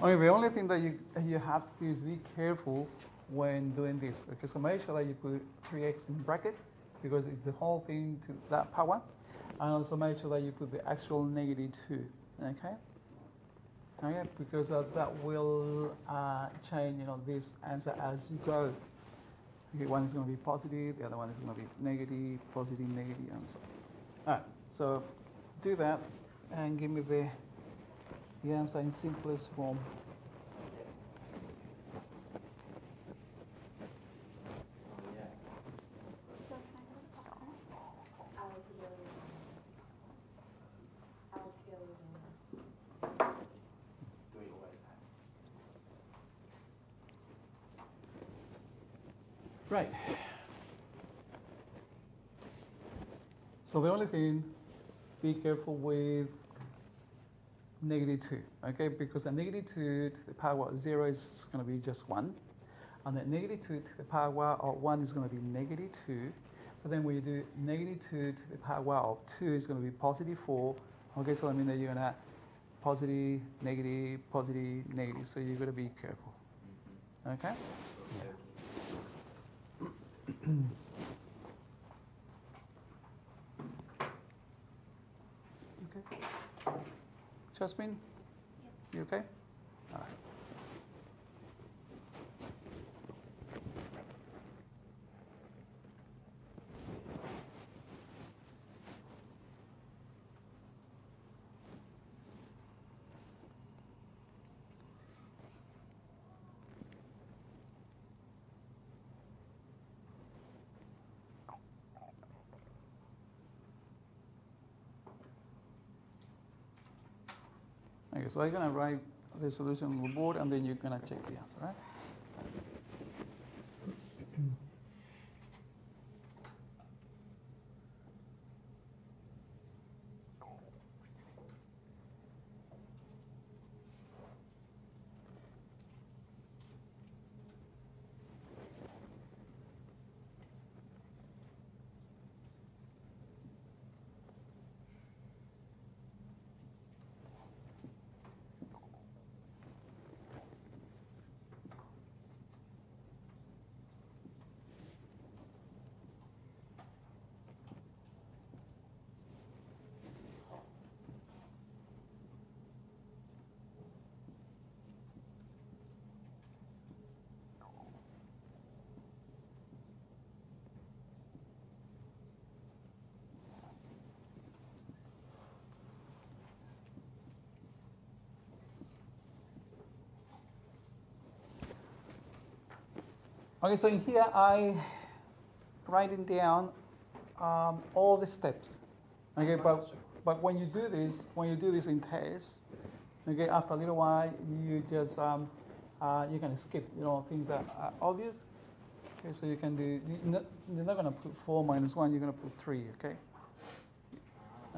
I mean, the only thing that you have to do is be careful when doing this. Okay, so make sure that you put 3x in bracket because it's the whole thing to that power. And also make sure that you put the actual negative 2. Okay? Okay, because that will change, this answer as you go. Okay, one is going to be positive, the other one is going to be negative, positive, negative, and so on. All right, so do that and give me the answer in simplest form. Right. So the only thing, be careful with negative 2, okay? Because a negative 2 to the power of 0 is going to be just 1. And the negative 2 to the power of 1 is going to be negative 2. But then when you do negative 2 to the power of 2 is going to be positive 4. Okay, so I mean that you're going to positive, negative, positive, negative. So you've got to be careful. Okay? Yeah. Okay. Jasmine? You okay? All right. Okay, so I'm going to write the solution on the board and then you're going to check the answer, right? Okay, so in here I writing down all the steps. Okay, but when you do this in tests, okay, after a little while you just you can skip things that are obvious. Okay, so you can do you're not going to put 4 minus 1, you're going to put 3. Okay.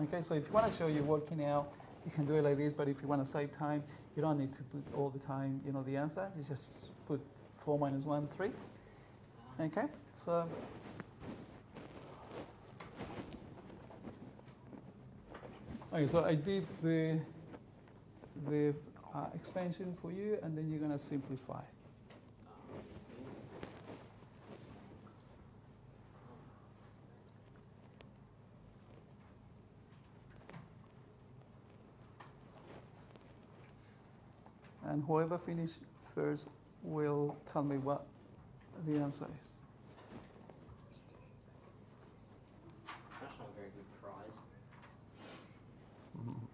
Okay, so if you want to show you working out, you can do it like this. But if you want to save time, you don't need to put all the time the answer. You just put 4 minus 1, 3. Okay, so okay, so I did the expansion for you, and then you're gonna simplify. And whoever finishes first will tell me what the answer is. That's not a very good prize. Mm-hmm.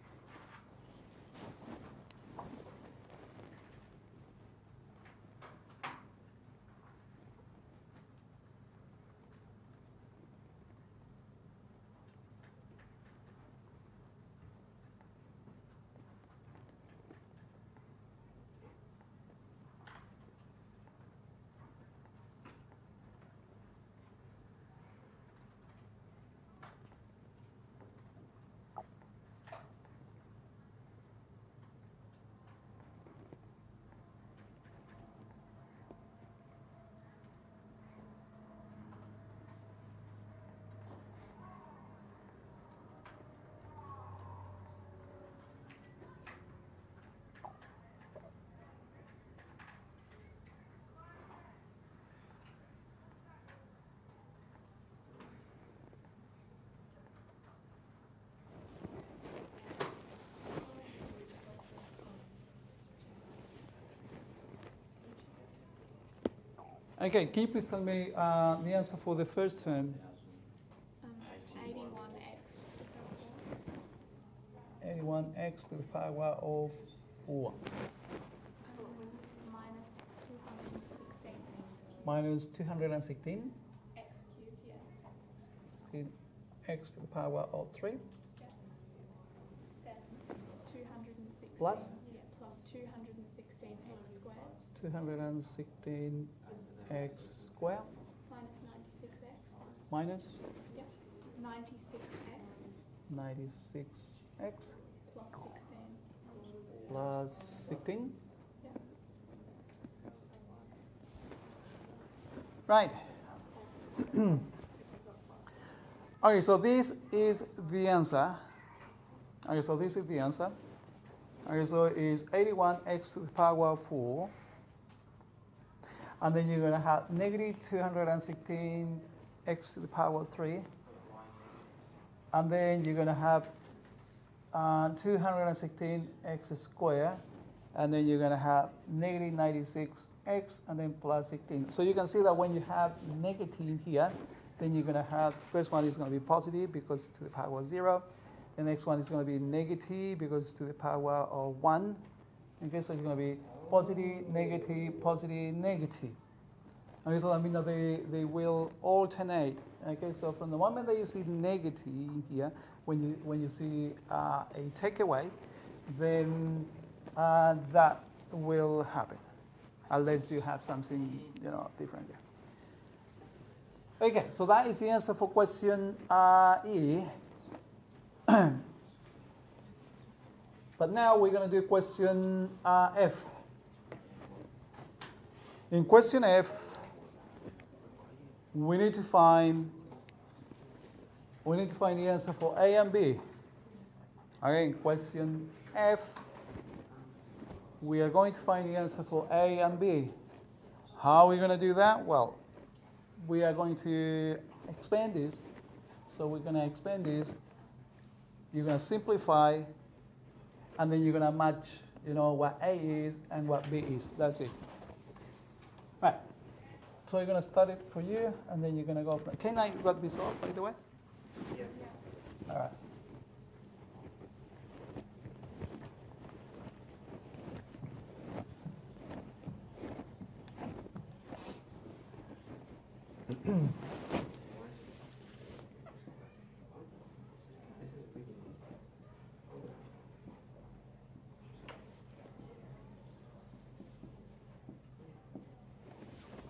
Okay, can you please tell me the answer for the first term? 81x to the power 4. 81x to the power of 4 Minus 216 minus 216 x cubed, yeah. 16x to the power of 3 Yeah. Then 216. Plus? Yeah, plus 216x squared 216x squared minus 96x. minus Yep. 96x 96x plus 16. plus 16. Yeah. Right. Okay, so this is the answer. Okay, so this is the answer. Okay, so it's 81x to the power of 4. And then you're going to have negative 216x to the power of 3. And then you're going to have 216x squared. And then you're going to have negative 96x and then plus 16. So you can see that when you have negative here, then you're going to have, first one is going to be positive because to the power of 0. The next one is going to be negative because to the power of 1. Okay, so it's going to be positive, negative, positive, negative. Okay, so that means that they will alternate. Okay, so from the moment that you see negative here, when you see a takeaway, then that will happen, unless you have something different there. Okay, so that is the answer for question E. But now we're going to do question F. In question F, we need to find the answer for A and B. Okay, in question F, we are going to find the answer for A and B. How are we going to do that? Well, we are going to expand this. So we're going to expand this. You're going to simplify, and then you're going to match, what A is and what B is. That's it. Right. So you're going to start it for you, and then you're going to go from. Can I rub this off, by the way? Yeah. All right.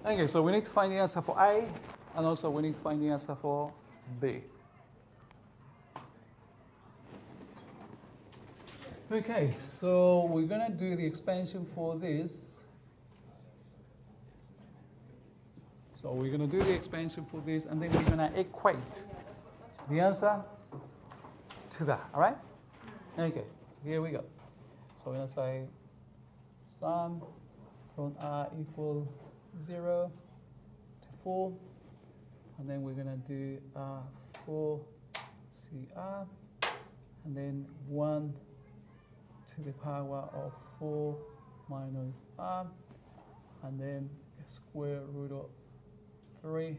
Okay, so we need to find the answer for A, and also we need to find the answer for B. Okay, so we're going to do the expansion for this. So we're going to do the expansion for this, and then we're going to equate the answer to that, all right? Okay, so here we go. So we're going to say sum from R equal 0 to 4, and then we're going to do 4 CR, and then 1 to the power of 4 minus R, and then square root of 3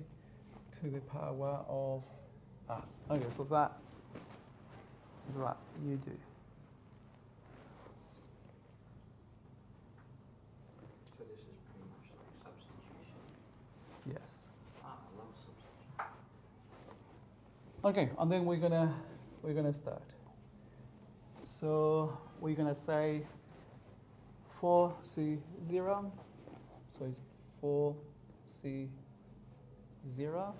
to the power of R. Okay, so that is what you do. So this is pretty much like substitution. Yes. I love substitution. Okay, and then we're gonna start. So we're gonna say 4C0. So it's 4C0.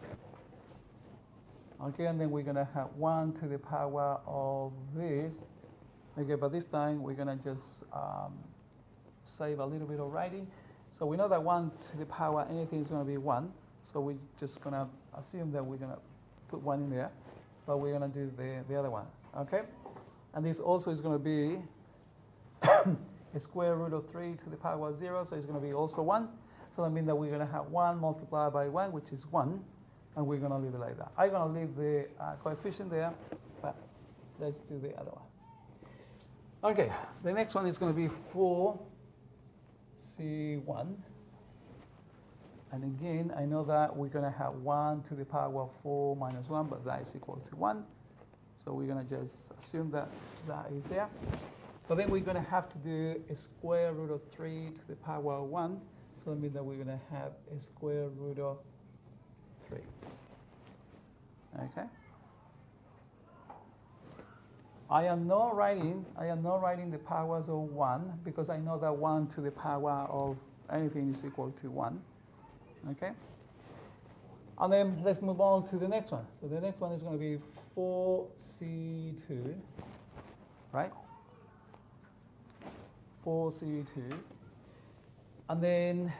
Okay, and then we're gonna have 1 to the power of this. Okay, but this time we're gonna just save a little bit of writing. So we know that 1 to the power anything is gonna be 1. So we're just gonna assume that we're gonna put 1 in there, but we're gonna do the other one. Okay, and this also is gonna be a square root of 3 to the power of 0. So it's gonna be also 1. So that means that we're gonna have 1 multiplied by 1, which is 1. And we're going to leave it like that. I'm going to leave the coefficient there, but let's do the other one. Okay, the next one is going to be 4C1. And again, I know that we're going to have 1 to the power of 4 minus 1, but that is equal to 1. So we're going to just assume that that is there. But then we're going to have to do a square root of 3 to the power of 1. So that means that we're going to have a square root of 3. Okay? I am not writing the powers of 1 because I know that 1 to the power of anything is equal to 1. Okay? And then let's move on to the next one. So the next one is going to be 4C2, right? 4C2. And then,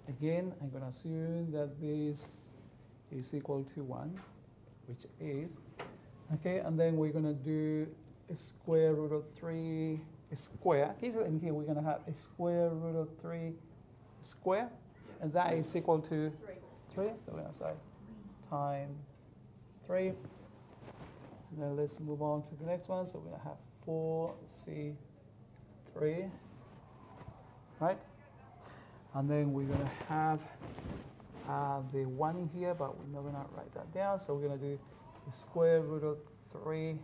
again, I'm going to assume that this is equal to 1, which is. Okay, and then we're going to do a square root of 3 square. Okay, so in here we're going to have a square root of 3 square, and that is equal to 3. So we're going to say times 3. And then let's move on to the next one. So we're going to have 4C3, right? And then we're going to have the 1 in here, but we're not going to write that down. So we're going to do the square root of 3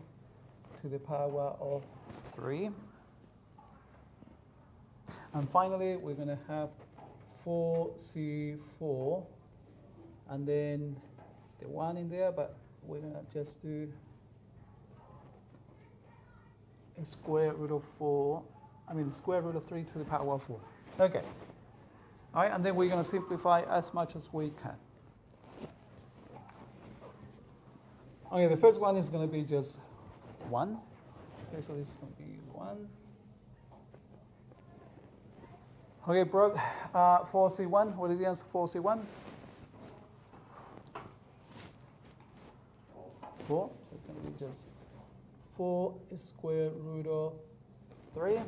to the power of 3. And finally, we're going to have 4C4, and then the 1 in there, but we're going to just do a square root of square root of 3 to the power of 4. Okay. All right, and then we're going to simplify as much as we can. Okay, the first one is going to be just 1. Okay, so this is going to be 1. Okay, Brooke, 4C1. What is the answer for 4C1? 4. So it's going to be just 4 square root of 3.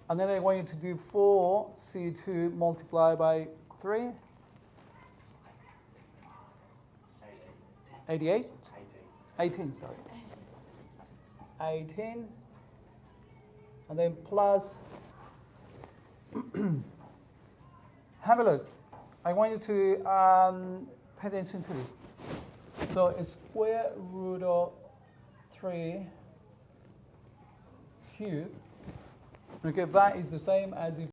And then I want you to do 4C2 multiplied by 3. 88? 18, sorry. 18. And then plus, have a look. I want you to pay attention to this. So a square root of 3 cubed, okay, that is the same as if